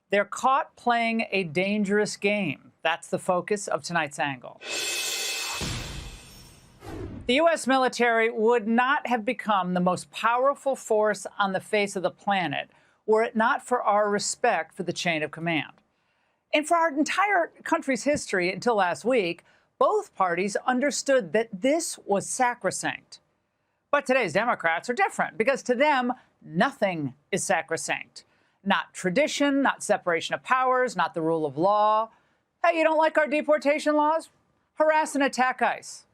They're caught playing a dangerous game. That's the focus of tonight's angle. The U.S. military would not have become the most powerful force on the face of the planet were it not for our respect for the chain of command. And for our entire country's history until last week, both parties understood that this was sacrosanct. But today's Democrats are different because to them, nothing is sacrosanct. Not tradition, not separation of powers, not the rule of law. Hey, you don't like our deportation laws? Harass and attack ICE.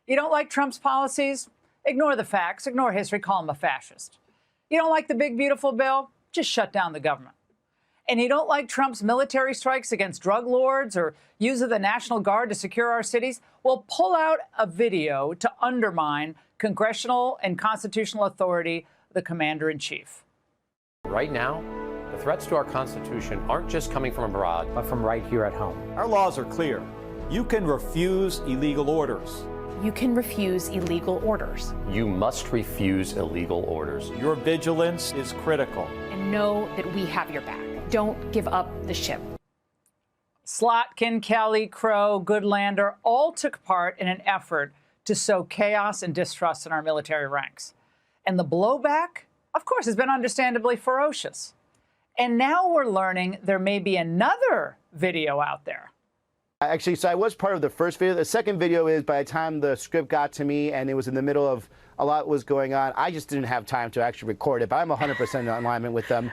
You don't like Trump's policies? Ignore the facts, ignore history, call him a fascist. You don't like the big, beautiful bill? Just shut down the government. And you don't like Trump's military strikes against drug lords or use of the National Guard to secure our cities? Well, pull out a video to undermine congressional and constitutional authority of the commander-in-chief. Right now, the threats to our Constitution aren't just coming from abroad, but from right here at home. Our laws are clear. You can refuse illegal orders. You can refuse illegal orders. You must refuse illegal orders. Your vigilance is critical. And know that we have your back. Don't give up the ship. Slotkin, Kelly, Crow, Goodlander all took part in an effort to sow chaos and distrust in our military ranks. And the blowback, of course, has been understandably ferocious. And now we're learning there may be another video out there. Actually, so I was part of the first video. The second video is by the time the script got to me and it was in the middle of a lot was going on, I just didn't have time to actually record it, but I'm 100% in alignment with them.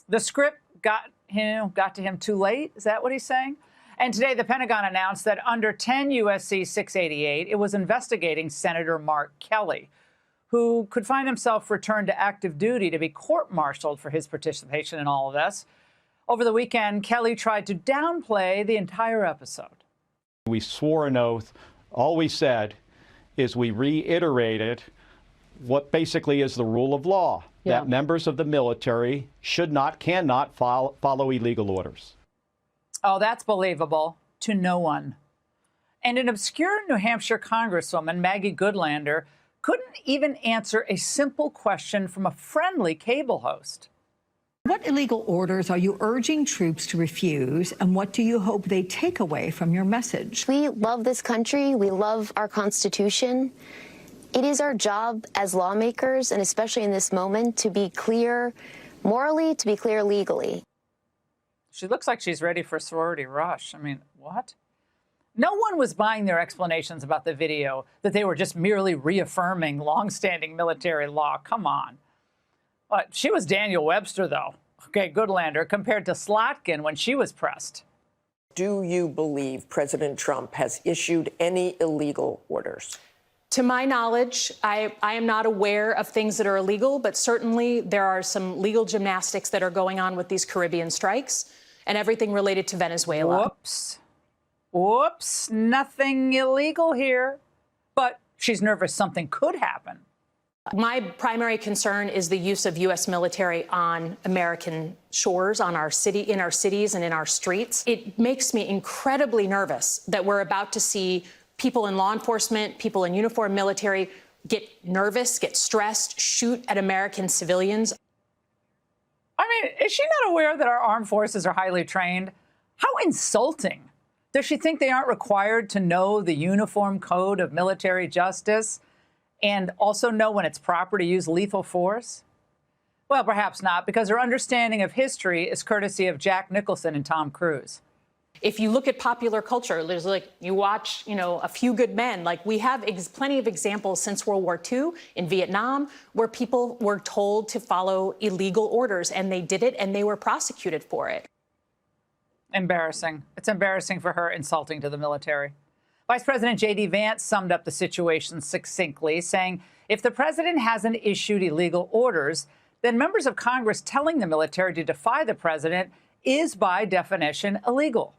The script got to him too late? Is that what he's saying? And today, the Pentagon announced that under 10 U.S.C. 688, it was investigating Senator Mark Kelly, who could find himself returned to active duty to be court-martialed for his participation in all of this. Over the weekend, Kelly tried to downplay the entire episode. We swore an oath. All we said is we reiterated what basically is the rule of law, that members of the military cannot follow illegal orders. Oh, that's believable to no one. And an obscure New Hampshire Congresswoman, Maggie Goodlander, couldn't even answer a simple question from a friendly cable host. What illegal orders are you urging troops to refuse, and what do you hope they take away from your message? We love this country. We love our Constitution. It is our job as lawmakers, and especially in this moment, to be clear morally, to be clear legally. She looks like she's ready for sorority rush. I mean, what? No one was buying their explanations about the video, that they were just merely reaffirming longstanding military law. Come on. But she was Daniel Webster, though. Okay, Goodlander, compared to Slotkin when she was pressed. Do you believe President Trump has issued any illegal orders? To my knowledge, I am not aware of things that are illegal, but certainly there are some legal gymnastics that are going on with these Caribbean strikes and everything related to Venezuela. Whoops, nothing illegal here. But she's nervous something could happen. My primary concern is the use of U.S. military on American shores, in our cities and in our streets. It makes me incredibly nervous that we're about to see people in law enforcement, people in uniform military get nervous, get stressed, shoot at American civilians. I mean, is she not aware that our armed forces are highly trained? How insulting. Does she think they aren't required to know the uniform code of military justice and also know when it's proper to use lethal force? Well, perhaps not, because her understanding of history is courtesy of Jack Nicholson and Tom Cruise. If you look at popular culture, there's you watch, A Few Good Men. We have plenty of examples since World War II in Vietnam where people were told to follow illegal orders, and they did it, and they were prosecuted for it. Embarrassing. It's embarrassing for her, insulting to the military. Vice President J.D. Vance summed up the situation succinctly, saying, if the president hasn't issued illegal orders, then members of Congress telling the military to defy the president is, by definition, illegal.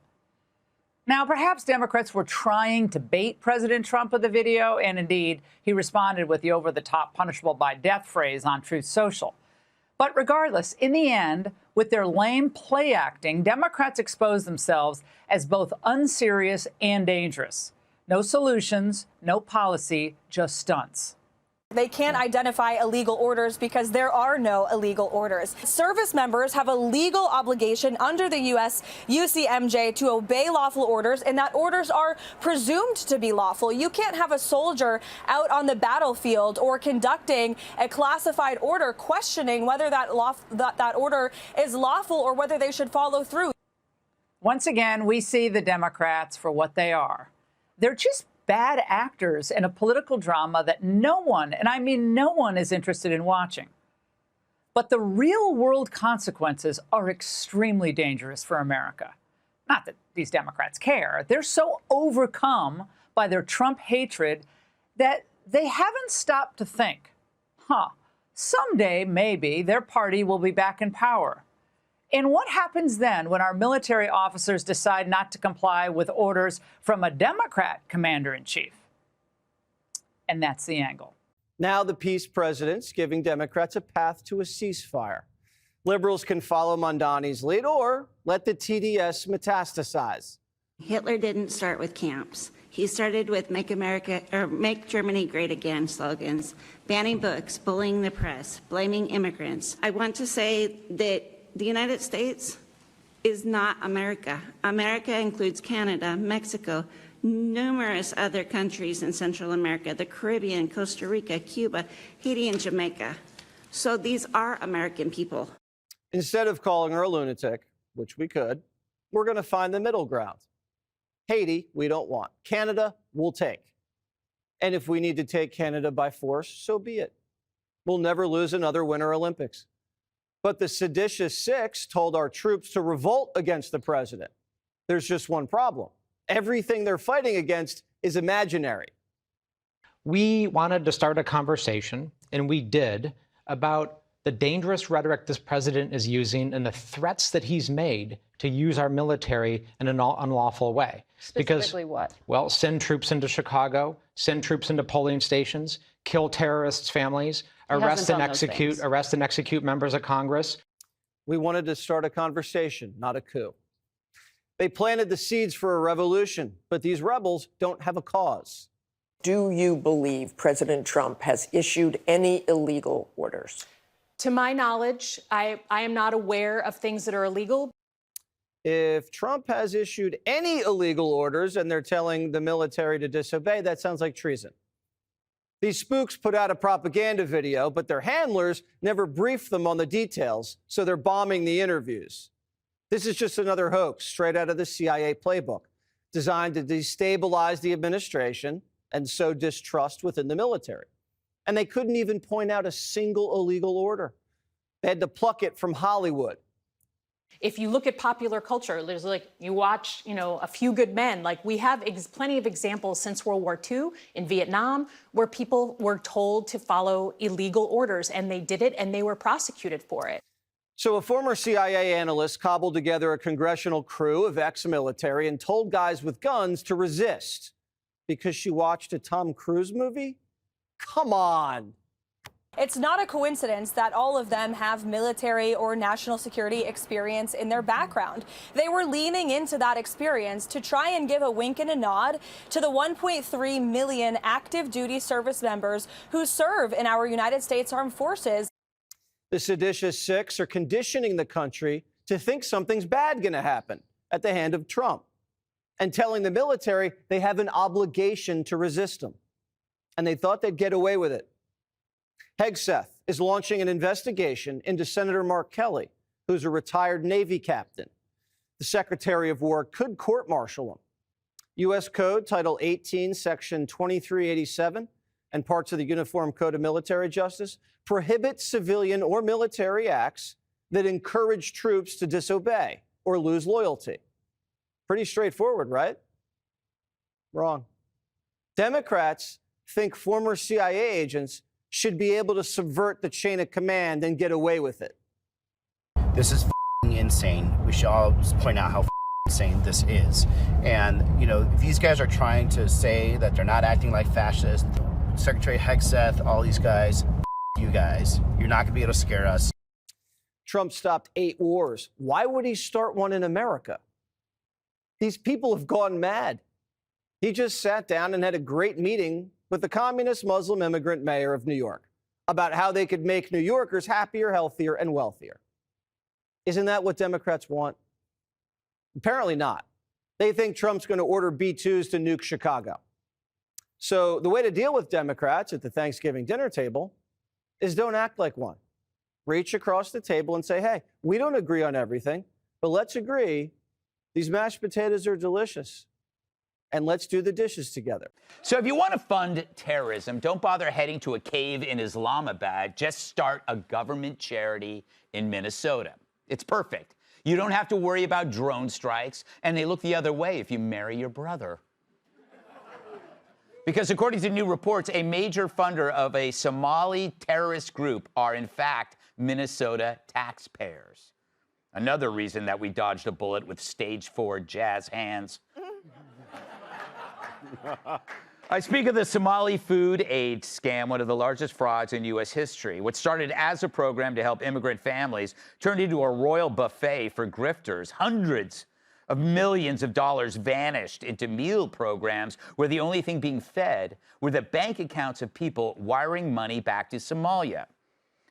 Now, perhaps Democrats were trying to bait President Trump with the video, and indeed, he responded with the over-the-top punishable by death phrase on Truth Social. But regardless, in the end, with their lame play acting, Democrats exposed themselves as both unserious and dangerous. No solutions, no policy, just stunts. They can't identify illegal orders because there are no illegal orders. Service members have a legal obligation under the U.S. UCMJ to obey lawful orders, and that orders are presumed to be lawful. You can't have a soldier out on the battlefield or conducting a classified order questioning whether that order is lawful or whether they should follow through. Once again, we see the Democrats for what they are. They're just bad actors in a political drama that no one, and I mean no one, is interested in watching. But the real-world consequences are extremely dangerous for America. Not that these Democrats care. They're so overcome by their Trump hatred that they haven't stopped to think, someday maybe their party will be back in power. And what happens then when our military officers decide not to comply with orders from a Democrat commander-in-chief? And that's the angle. Now the peace president's giving Democrats a path to a ceasefire. Liberals can follow Mondani's lead or let the TDS metastasize. Hitler didn't start with camps. He started with Make Germany Great Again slogans, banning books, bullying the press, blaming immigrants. I want to say that the United States is not America. America includes Canada, Mexico, numerous other countries in Central America, the Caribbean, Costa Rica, Cuba, Haiti, and Jamaica. So these are American people. Instead of calling her a lunatic, which we could, we're going to find the middle ground. Haiti, we don't want. Canada, we'll take. And if we need to take Canada by force, so be it. We'll never lose another Winter Olympics. But the seditious six told our troops to revolt against the president. There's just one problem. Everything they're fighting against is imaginary. We wanted to start a conversation, and we did, about the dangerous rhetoric this president is using and the threats that he's made to use our military in an unlawful way. Specifically what? Well, send troops into Chicago, send troops into polling stations, kill terrorists' families, arrest and execute members of Congress. We wanted to start a conversation, not a coup. They planted the seeds for a revolution, but these rebels don't have a cause. Do you believe President Trump has issued any illegal orders? To my knowledge, I am not aware of things that are illegal. If Trump has issued any illegal orders and they're telling the military to disobey, that sounds like treason. These spooks put out a propaganda video, but their handlers never briefed them on the details, so they're bombing the interviews. This is just another hoax straight out of the CIA playbook, designed to destabilize the administration and sow distrust within the military. And they couldn't even point out a single illegal order. They had to pluck it from Hollywood. If you look at popular culture, there's you watch, A Few Good Men. We have plenty of examples since World War II in Vietnam where people were told to follow illegal orders, and they did it, and they were prosecuted for it. So a former CIA analyst cobbled together a congressional crew of ex-military and told guys with guns to resist because she watched a Tom Cruise movie? Come on. It's not a coincidence that all of them have military or national security experience in their background. They were leaning into that experience to try and give a wink and a nod to the 1.3 million active duty service members who serve in our United States Armed Forces. The seditious six are conditioning the country to think something's bad going to happen at the hand of Trump and telling the military they have an obligation to resist him. And they thought they'd get away with it. Hegseth is launching an investigation into Senator Mark Kelly, who's a retired Navy captain. The Secretary of War could court-martial him. U.S. Code Title 18, Section 2387, and parts of the Uniform Code of Military Justice prohibit civilian or military acts that encourage troops to disobey or lose loyalty. Pretty straightforward, right? Wrong. Democrats think former CIA agents should be able to subvert the chain of command and get away with it. This is insane. We should all point out how insane this is. And, if these guys are trying to say that they're not acting like fascists, Secretary Hegseth, all these guys, you guys, you're not going to be able to scare us. Trump stopped 8 wars. Why would he start one in America? These people have gone mad. He just sat down and had a great meeting with the communist Muslim immigrant mayor of New York about how they could make New Yorkers happier, healthier, and wealthier. Isn't that what Democrats want? Apparently not. They think Trump's going to order B-2s to nuke Chicago. So the way to deal with Democrats at the Thanksgiving dinner table is don't act like one. Reach across the table and say, hey, we don't agree on everything, but let's agree these mashed potatoes are delicious. And let's do the dishes together. So if you want to fund terrorism, don't bother heading to a cave in Islamabad. Just start a government charity in Minnesota. It's perfect. You don't have to worry about drone strikes, and they look the other way if you marry your brother. Because according to new reports, a major funder of a Somali terrorist group are, in fact, Minnesota taxpayers. Another reason that we dodged a bullet with stage 4 jazz hands. I speak of the Somali food aid scam, one of the largest frauds in U.S. history. What started as a program to help immigrant families turned into a royal buffet for grifters. Hundreds of millions of dollars vanished into meal programs where the only thing being fed were the bank accounts of people wiring money back to Somalia.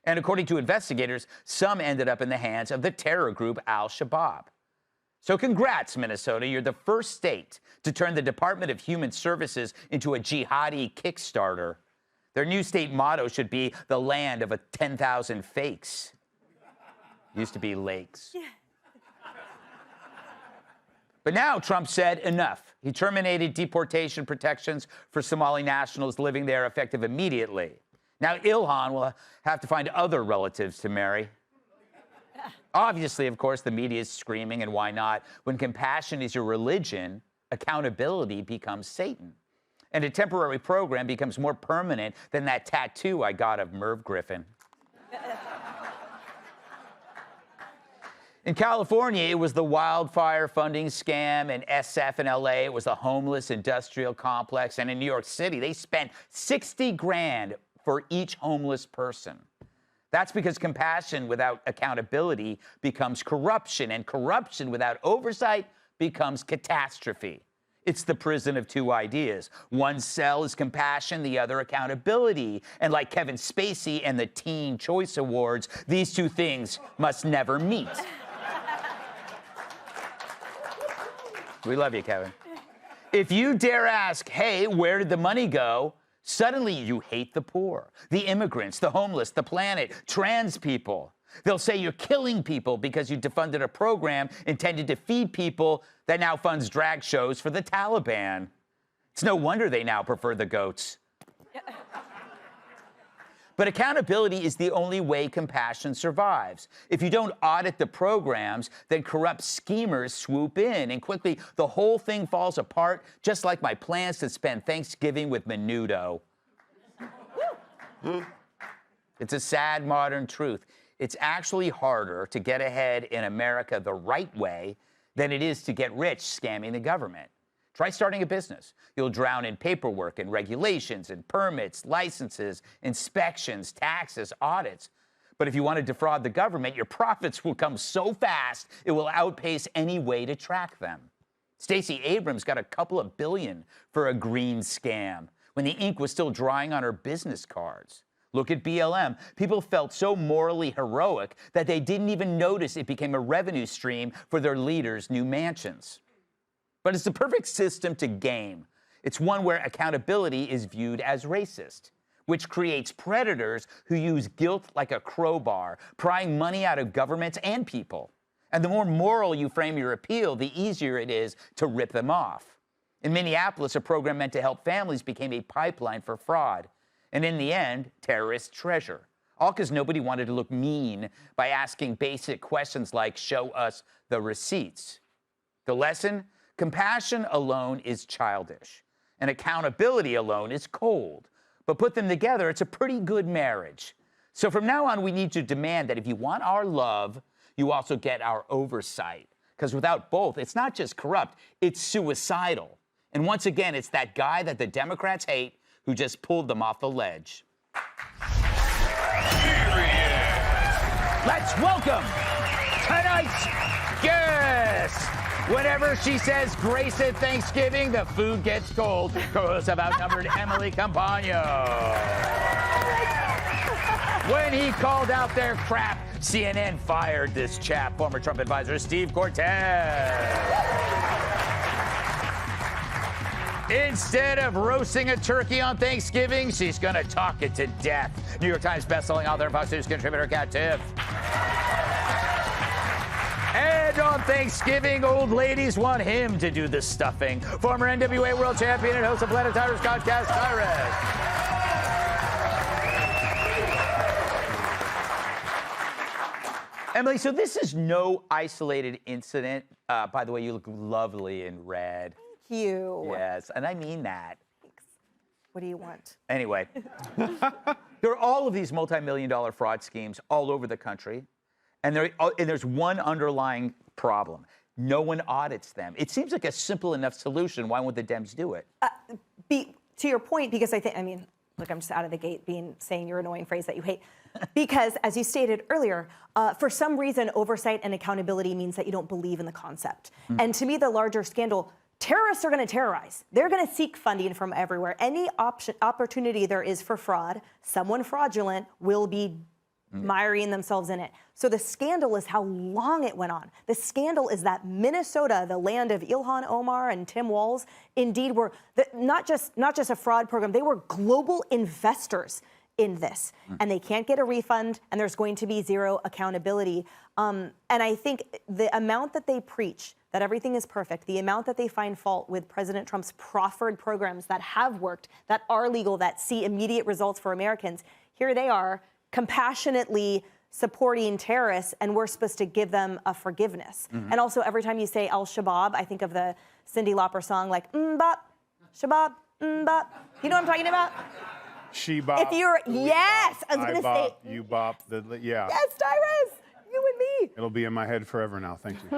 And according to investigators, some ended up in the hands of the terror group Al-Shabaab. So congrats, Minnesota. You're the first state to turn the Department of Human Services into a jihadi Kickstarter. Their new state motto should be the land of 10,000 fakes. Used to be lakes. Yeah. But now Trump said enough. He terminated deportation protections for Somali nationals living there effective immediately. Now Ilhan will have to find other relatives to marry. Obviously, of course, the media is screaming, and why not? When compassion is your religion, accountability becomes Satan. And a temporary program becomes more permanent than that tattoo I got of Merv Griffin. In California, it was the wildfire funding scam. In SF in LA, it was the homeless industrial complex. And in New York City, they spent 60 grand for each homeless person. That's because compassion without accountability becomes corruption, and corruption without oversight becomes catastrophe. It's the prison of two ideas. One cell is compassion, the other accountability. And like Kevin Spacey and the Teen Choice Awards, these two things must never meet. We love you, Kevin. If you dare ask, hey, where did the money go? Suddenly you hate the poor, the immigrants, the homeless, the planet, trans people. They'll say you're killing people because you defunded a program intended to feed people that now funds drag shows for the Taliban. It's no wonder they now prefer the goats. But accountability is the only way compassion survives. If you don't audit the programs, then corrupt schemers swoop in, and quickly the whole thing falls apart, just like my plans to spend Thanksgiving with Menudo. It's a sad modern truth. It's actually harder to get ahead in America the right way than it is to get rich scamming the government. Try starting a business. You'll drown in paperwork and regulations and permits, licenses, inspections, taxes, audits. But if you want to defraud the government, your profits will come so fast, it will outpace any way to track them. Stacey Abrams got a couple of billion for a green scam when the ink was still drying on her business cards. Look at BLM. People felt so morally heroic that they didn't even notice it became a revenue stream for their leaders' new mansions. But it's the perfect system to game. It's one where accountability is viewed as racist, which creates predators who use guilt like a crowbar, prying money out of governments and people. And the more moral you frame your appeal, the easier it is to rip them off. In Minneapolis, a program meant to help families became a pipeline for fraud. And in the end, terrorist treasure. All because nobody wanted to look mean by asking basic questions like, show us the receipts. The lesson? Compassion alone is childish, and accountability alone is cold. But put them together, it's a pretty good marriage. So from now on, we need to demand that if you want our love, you also get our oversight. Because without both, it's not just corrupt, it's suicidal. And once again, it's that guy that the Democrats hate who just pulled them off the ledge. Let's welcome tonight's guest. Whenever she says grace at Thanksgiving, the food gets cold. Co-host of Outnumbered Emily Campagno. When he called out their crap, CNN fired this chap, former Trump advisor Steve Cortez. Instead of roasting a turkey on Thanksgiving, she's going to talk it to death. New York Times bestselling author and Fox News contributor Kat Tiff. And on Thanksgiving, old ladies want him to do the stuffing. Former NWA world champion and host of Planet Tyrus podcast, Tyrus. Emily, so this is no isolated incident. By the way, you look lovely in red. Thank you. Yes, and I mean that. Thanks. What do you want? Anyway, there are all of these multi-million-dollar fraud schemes all over the country. And there's one underlying problem. No one audits them. It seems like a simple enough solution. Why won't the Dems do it? To your point, because look, I'm just out of the gate saying your annoying phrase that you hate. Because, as you stated earlier, for some reason, oversight and accountability means that you don't believe in the concept. And to me, the larger scandal, terrorists are going to terrorize. They're going to seek funding from everywhere. Any opportunity there is for fraud, someone fraudulent will be miring themselves in it. So the scandal is how long it went on. The scandal is that Minnesota, the land of Ilhan Omar and Tim Walz, indeed were not just a fraud program, they were global investors in this. And they can't get a refund, and there's going to be zero accountability. And I think the amount that they preach, that everything is perfect, the amount that they find fault with President Trump's proffered programs that have worked, that are legal, that see immediate results for Americans, here they are, compassionately supporting terrorists, and we're supposed to give them a forgiveness. And also, every time you say al-Shabaab, I think of the Cyndi Lauper song, like, bop, Shabab, bop. You know what I'm talking about? She bop. If you're, yes, I was going to say. Bop, you bop, yeah. Yes, Tyrus, you and me. It'll be in my head forever now, thank you.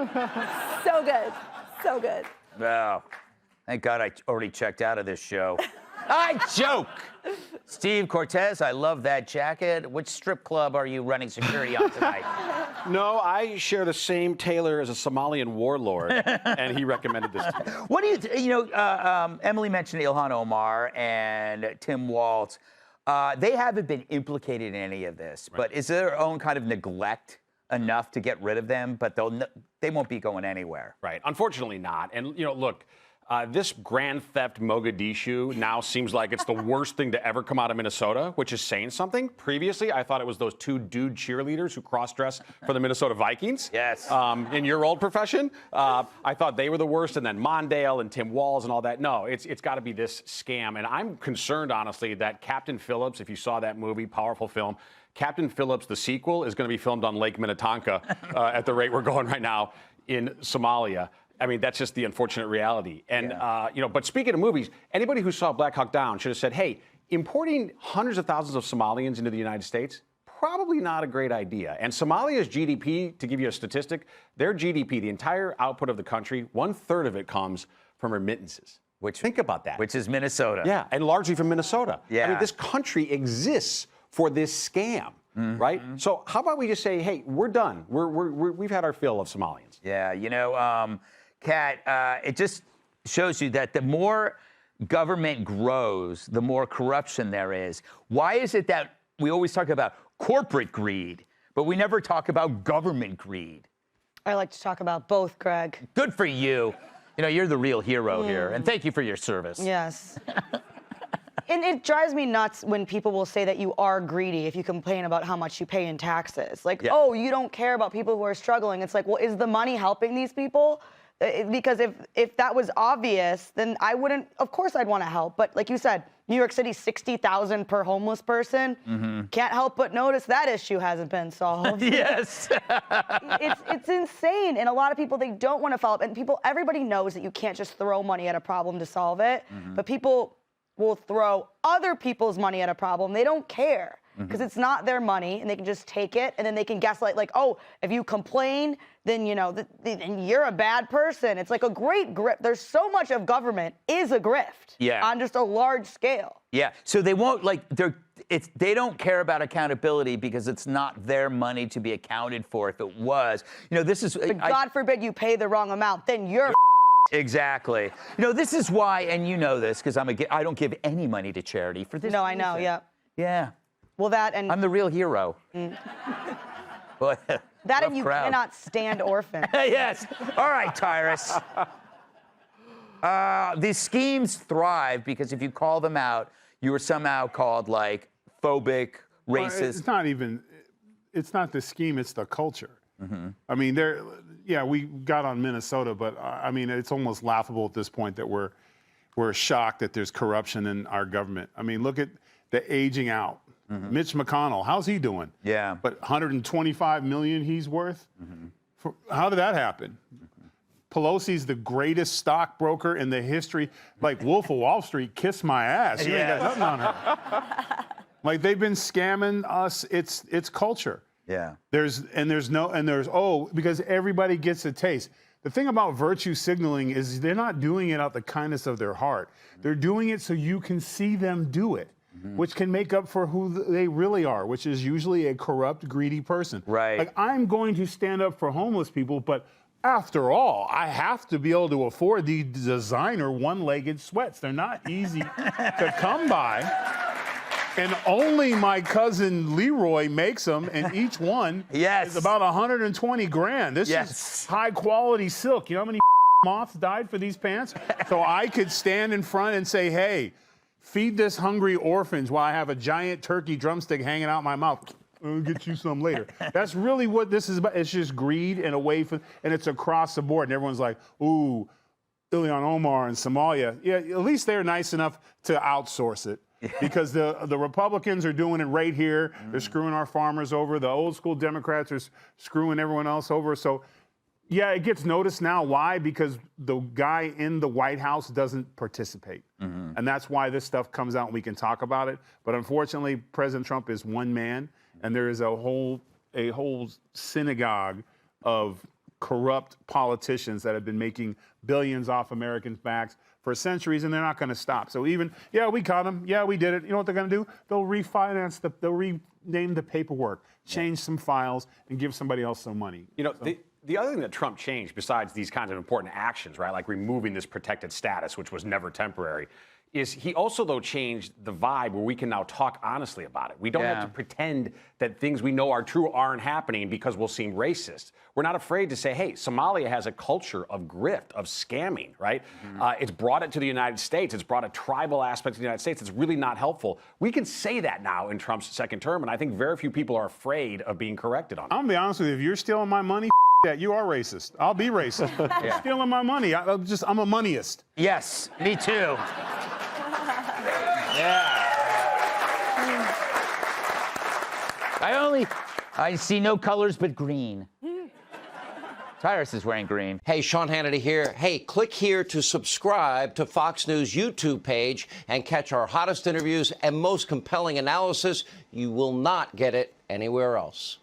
So good, so good. Wow. Thank God I already checked out of this show. I joke. Steve Cortez, I love that jacket. Which strip club are you running security on tonight? No, I share the same tailor as a Somalian warlord, and he recommended this to me. What do you, Emily mentioned Ilhan Omar and Tim Walz. They haven't been implicated in any of this, but is their own kind of neglect enough to get rid of them? But they won't be going anywhere. Right. Unfortunately not. And, look, this Grand Theft Mogadishu now seems like it's the worst thing to ever come out of Minnesota, which is saying something. Previously, I thought it was those two dude cheerleaders who cross-dress for the Minnesota Vikings. Yes. In your old profession. I thought they were the worst, and then Mondale and Tim Walz and all that. No, it's got to be this scam. And I'm concerned, honestly, that Captain Phillips, if you saw that movie, powerful film, Captain Phillips, the sequel, is going to be filmed on Lake Minnetonka at the rate we're going right now in Somalia. I mean, that's just the unfortunate reality. And, but speaking of movies, anybody who saw Black Hawk Down should have said, hey, importing hundreds of thousands of Somalians into the United States, probably not a great idea. And Somalia's GDP, to give you a statistic, their GDP, the entire output of the country, 1/3 of it comes from remittances. Think about that. Which is Minnesota. Yeah, and largely from Minnesota. Yeah. I mean, this country exists for this scam. Right? So how about we just say, hey, we're done. We've had our fill of Somalians. Yeah, Kat, it just shows you that the more government grows, the more corruption there is. Why is it that we always talk about corporate greed, but we never talk about government greed? I like to talk about both, Greg. Good for you. You're the real hero here, and thank you for your service. Yes. And it drives me nuts when people will say that you are greedy if you complain about how much you pay in taxes. Like, oh, you don't care about people who are struggling. It's like, well, is the money helping these people? Because if that was obvious, then I wouldn't, of course I'd want to help. But like you said, New York City, 60,000 per homeless person. Can't help but notice that issue hasn't been solved. Yes. It's insane. And a lot of people, they don't want to follow up. And everybody knows that you can't just throw money at a problem to solve it. But people will throw other people's money at a problem. They don't care. because it's not their money and they can just take it and then they can gaslight like, oh, if you complain, then, you know, then you're a bad person. It's like a great grift. There's so much of government is a grift on just a large scale. Yeah. So they won't they don't care about accountability because it's not their money to be accounted for. If it was, you know, this is. But God forbid you pay the wrong amount, then you're. Exactly. You know, this is why, and you know this because I don't give any money to charity for this. No, I know. Yeah. Yeah. Well, that and I'm the real hero. That and you cannot stand orphans. Yes. All right, Tyrus. These schemes thrive because if you call them out, you are somehow called like phobic, racist. Well, it's not the scheme, it's the culture. I mean, we got on Minnesota, but I mean, it's almost laughable at this point that we're shocked that there's corruption in our government. I mean, look at the aging out. Mitch McConnell, how's he doing? Yeah. But 125 million he's worth? How did that happen? Pelosi's the greatest stockbroker in the history. Like Wolf of Wall Street, kiss my ass. You ain't got nothing on her. Like they've been scamming us. It's culture. Yeah. There's because everybody gets a taste. The thing about virtue signaling is they're not doing it out the kindness of their heart. They're doing it so you can see them do it, which can make up for who they really are, which is usually a corrupt, greedy person. Right. Like I'm going to stand up for homeless people, but after all, I have to be able to afford these designer one-legged sweats. They're not easy to come by. And only my cousin Leroy makes them, and each one is about 120 grand. This is high-quality silk. You know how many moths died for these pants? So I could stand in front and say, hey, feed this hungry orphans while I have a giant turkey drumstick hanging out my mouth. I'll get you some later. That's really what this is about. It's just greed and and it's across the board. And everyone's like, ooh, Ilhan Omar and Somalia. Yeah, at least they're nice enough to outsource it. Because the Republicans are doing it right here. They're screwing our farmers over. The old school Democrats are screwing everyone else over. So, yeah, it gets noticed now. Why? Because the guy in the White House doesn't participate. And that's why this stuff comes out and we can talk about it. But unfortunately, President Trump is one man, and there is a whole synagogue of corrupt politicians that have been making billions off Americans' backs for centuries, and they're not going to stop. So even, we caught them. Yeah, we did it. You know what they're going to do? They'll refinance, they'll rename the paperwork, change some files, and give somebody else some money. You know, the other thing that Trump changed, besides these kinds of important actions, right, like removing this protected status, which was never temporary, is he also, though, changed the vibe where we can now talk honestly about it. We don't have to pretend that things we know are true aren't happening because we'll seem racist. We're not afraid to say, hey, Somalia has a culture of grift, of scamming, right? It's brought it to the United States. It's brought a tribal aspect to the United States. It's really not helpful. We can say that now in Trump's second term, and I think very few people are afraid of being corrected on it. I'm going to be honest with you. If you're stealing my money, that you are racist. I'll be racist. You're stealing my money. I'm a moneyist. Yes, me too. I see no colors but green. Tyrus is wearing green. Hey, Sean Hannity here. Hey, click here to subscribe to Fox News YouTube page and catch our hottest interviews and most compelling analysis. You will not get it anywhere else.